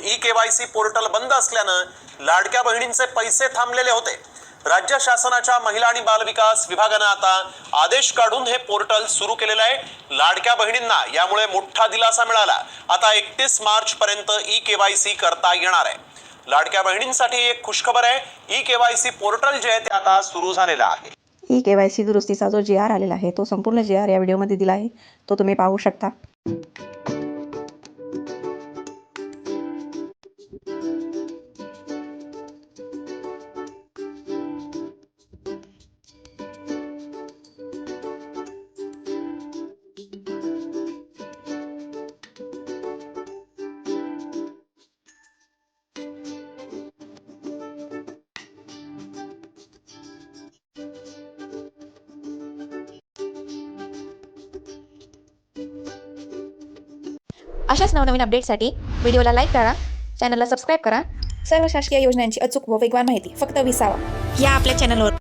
E-KYC portal बंद असल्यानं लाडक्या बहिणींचे पैसे थांबलेले होते। राज्य शासनाच्या महिला आणि बालविकास विभागानं आता आदेश काढून हे पोर्टल सुरू केलेलं आहे। लाडक्या बहिणींना यामुळे मोठा दिलासा मिळाला। आता 31 मार्च पर्यंत ई-केवायसी करता येणार आहे। लाडक्या बहिणींसाठी एक खुशखबर आहे, ई-केवायसी पोर्टल जे आहे ते आता सुरू झालेलं आहे। ई-केवायसी दुरुस्तीचा जो GR आलेला आहे तो संपूर्ण GR या व्हिडिओमध्ये दिला आहे, तो तुम्ही पाहू शकता। अशाच नवनवीन अपडेटसाठी व्हिडिओला लाईक करा, चॅनलला सबस्क्राईब करा। सर्व शासकीय योजनांची अचूक व वेगवान माहिती फक्त विसावा या आपल्या चॅनलवर